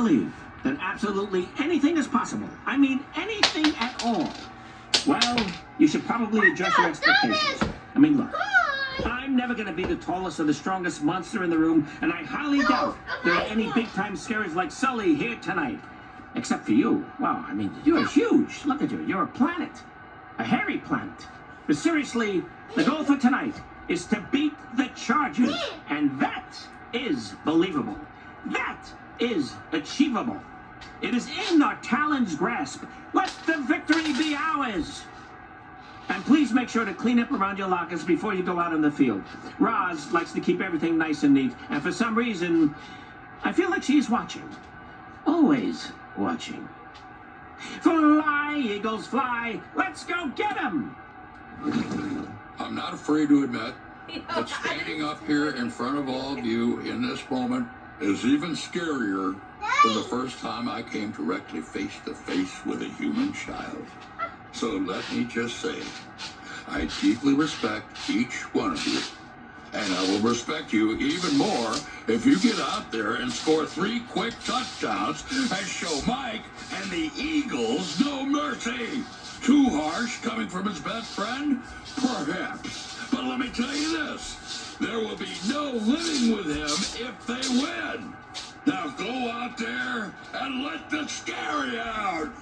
believe that absolutely anything is possible. I mean, anything at all. Well, you should probably adjust your expectations. I mean, look, I'm never going to be the tallest or the strongest monster in the room, and I highly doubt there are any big-time scarers like Sulley here tonight. Except for you. Wow, I mean, you're huge. Look at you. You're a planet. A hairy planet. But seriously, the goal for tonight is to beat the Chargers. And that is believable. That is achievable. It is in our talon's grasp. Let the victory be ours. And please make sure to clean up around your lockers before you go out on the field. Roz likes to keep everything nice and neat. And for some reason, I feel like she's watching. Always watching. Fly, Eagles, fly. Let's go get 'em. I'm not afraid to admit that standing up here in front of all of you in this moment is even scarier than the first time I came directly face to face with a human child. So let me just say, I deeply respect each one of you. And I will respect you even more if you get out there and score 3 quick touchdowns and show Mike and the Eagles no mercy. Too harsh coming from his best friend? Perhaps. But let me tell you this. There will be no living with him if they win. Now go out there and let the scary out.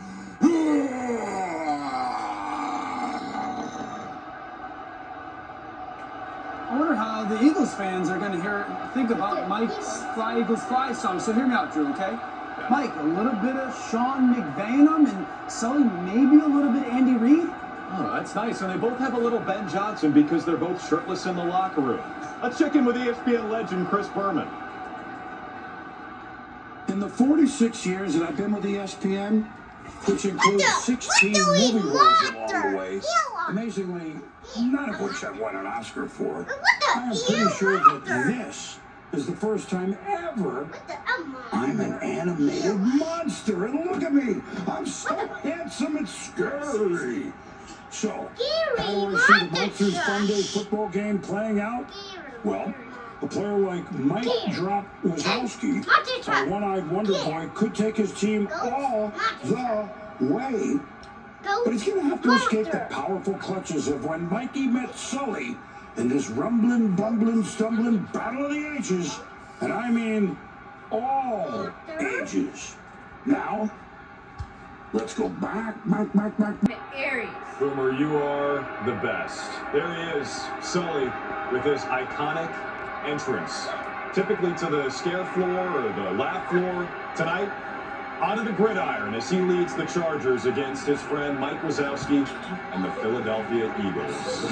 I wonder how the Eagles fans are going to think about Mike's Fly Eagles Fly song. So hear me out, Drew, okay? Yeah. Mike, a little bit of Sean McVay in them, and Sulley maybe a little bit Andy Reid. Oh, that's nice. And they both have a little Ben Johnson because they're both shirtless in the locker room. Let's check in with ESPN legend Chris Berman. In the 46 years that I've been with ESPN, which includes 16 movie roles along the way, amazingly, none of which I've won an Oscar for, I am pretty sure that this is the first time ever I'm an animated monster. And look at me, I'm so handsome, it's scary. So, how do I see the Monsters Fun Day football game playing out? Well, a player like Mike Drop Wazowski, a one-eyed wonder boy, could take his team all the way. But he's going to have to escape the powerful clutches of when Mikey met Sulley in this rumbling, bumbling, stumbling battle of the ages. And I mean all ages. Now, let's go back. Aries. Boomer, you are the best. There he is, Sulley, with his iconic entrance. Typically to the scare floor or the laugh floor. Tonight, onto the gridiron as he leads the Chargers against his friend Mike Wazowski and the Philadelphia Eagles.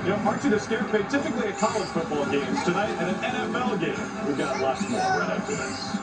You know, Archie, the scare pig typically at college football games. Tonight at an NFL game. We've got lots more right after this.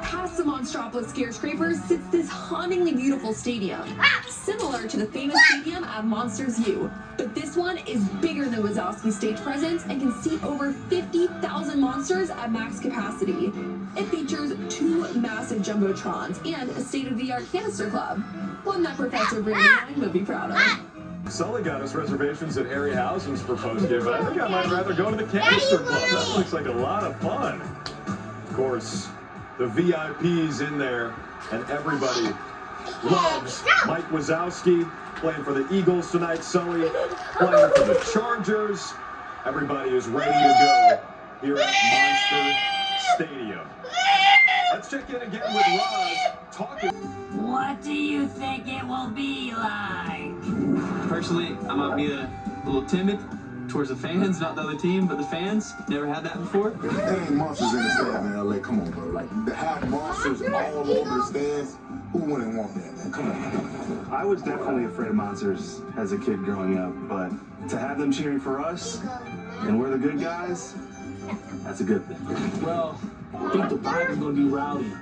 Past the Monstropolis skyscrapers sits this hauntingly beautiful stadium, similar to the famous stadium at Monsters U. But this one is bigger than Wazowski's stage presence and can seat over 50,000 monsters at max capacity. It features 2 massive jumbotrons and a state-of-the-art canister club, one that Professor Berman would be proud of. Sulley got us reservations at Harry Housen's for postgame, but I think I might rather go to the canister club. That looks like a lot of fun. Of course, the VIPs in there, and everybody loves Mike Wazowski, playing for the Eagles tonight. Sully playing for the Chargers. Everybody is ready to go here at Monster Stadium. Let's check in again with Roz talking. What do you think it will be like? Personally, I might be a little timid towards the fans, not the other team, but the fans. Never had that before. There ain't monsters in the stands in LA. Come on, bro. Like, to have monsters all over the stands, who wouldn't want that, man? Come on. I was definitely afraid of monsters as a kid growing up, but to have them cheering for us, and we're the good guys, that's a good thing. Well, I think the vibe is going to be rowdy.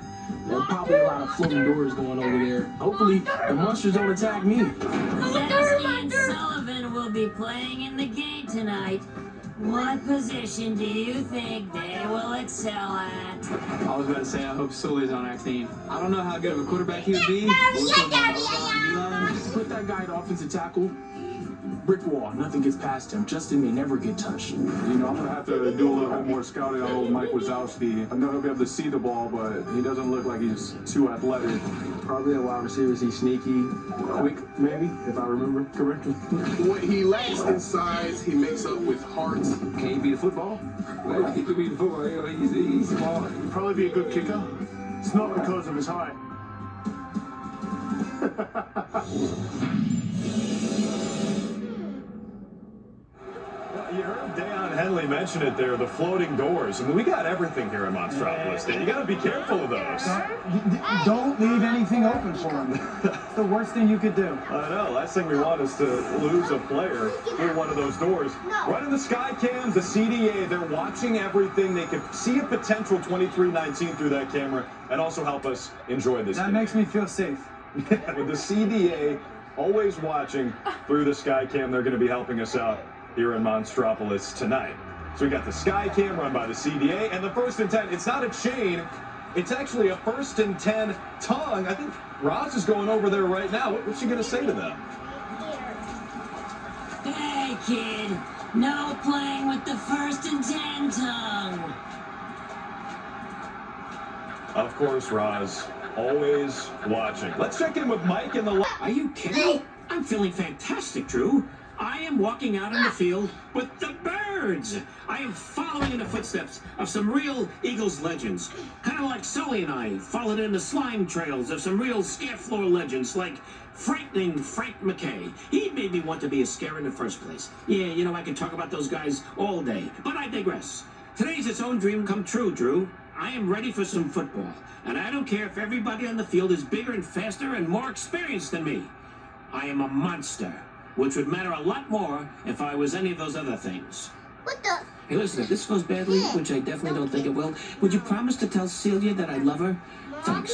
There's probably a lot of floating doors going over there. Hopefully, the monsters don't attack me. Wazowski and Sullivan will be playing in the game tonight. What position do you think they will excel at? I was about to say, I hope Sulley's on our team. I don't know how good of a quarterback he would be. Put that guy at offensive tackle. Brick wall, nothing gets past him. Justin may never get touched. You know, I'm going to have to do a little bit more scouting on old Mike Wazowski. I know he'll be able to see the ball, but he doesn't look like he's too athletic. Probably a wide receiver. He's sneaky, quick, maybe, if I remember correctly. What he lacks in size, he makes up with heart. Can he beat the football? Well, he can beat the football. You know, he's small. He'd probably be a good kicker. It's not because of his height. You heard Deion Henley mention it there, the floating doors. I mean, we got everything here in Monstropolis. You got to be careful of those. Don't leave anything open for them. It's the worst thing you could do. I know. Last thing we want is to lose a player through one of those doors. Running the sky cams, the CDA, they're watching everything. They can see a potential 23-19 through that camera and also help us enjoy this That game. makes me feel safe. With the CDA always watching through the sky cam, they're going to be helping us out here in Monstropolis tonight. So we got the sky cam run by the CDA and the 1st and 10. It's not a chain. It's actually a 1st and 10 tongue. I think Roz is going over there right now. What's she going to say to them? Hey, kid. No playing with the 1st and 10 tongue. Of course, Roz, always watching. Let's check in with Mike in the... Are you kidding? I'm feeling fantastic, Drew. I am walking out on the field with the birds. I am following in the footsteps of some real Eagles legends. Kind of like Sulley and I followed in the slime trails of some real scare floor legends like frightening Frank McKay. He made me want to be a scare in the first place. Yeah, you know, I can talk about those guys all day, but I digress. Today's its own dream come true, Drew. I am ready for some football, and I don't care if everybody on the field is bigger and faster and more experienced than me. I am a monster, which would matter a lot more if I was any of those other things. What the? Hey, listen, if this goes badly, which I definitely don't think it will, would you promise to tell Celia that I love her? Thanks.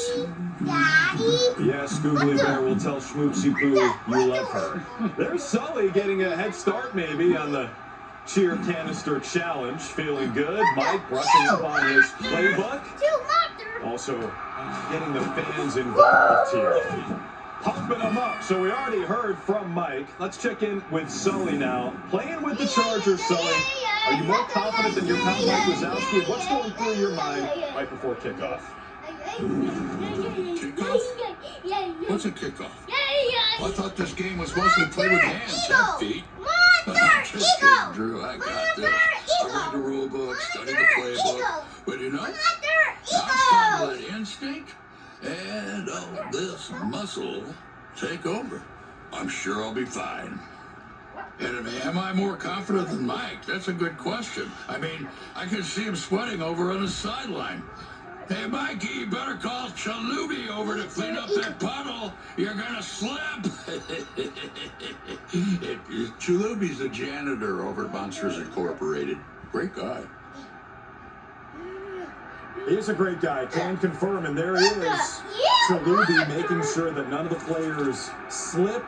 Daddy? Yes, Googly Bear will tell Schmoopsy Poo you love her. There's Sully getting a head start maybe on the cheer canister challenge. Feeling good. Mike brushing up on his playbook. Also getting the fans involved here. Pumping them up. So we already heard from Mike. Let's check in with Sully now. Playing with the Chargers, Sully. Are you more confident than your pal Mike Wazowski? What's going through your mind right before kickoff? Kickoff? What's a kickoff? I thought this game was mostly played with hands, not feet. Just kidding, Drew. I got this. I read the rule book, studied the playbook. But you know, now it's time to let instinct and this muscle take over. I'm sure I'll be fine. And am I more confident than Mike? That's a good question. I mean, I can see him sweating over on his sideline. Hey, Mikey, you better call Chalubi over to clean up that puddle. You're gonna slip. Chalubi's a janitor over at Monsters Incorporated. Great guy. He's a great guy, can confirm, and there he is. Chalubi making sure that none of the players slip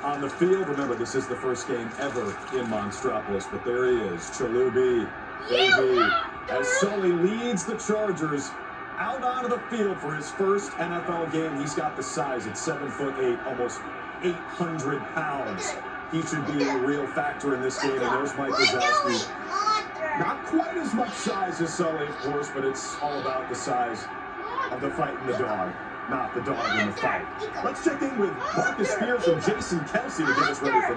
on the field. Remember, this is the first game ever in Monstropolis, but there he is, Chalubi, baby. As Sully leads the Chargers out onto the field for his first NFL game. He's got the size at 7'8", almost 800 pounds. He should be a real factor in this game, and there's Mike Wazowski. Not quite as much size as Sully, of course, but it's all about the size of the fight in the dog. not the dog in the fight. Let's check in with Marcus Spears and Jason Kelsey to get us ready for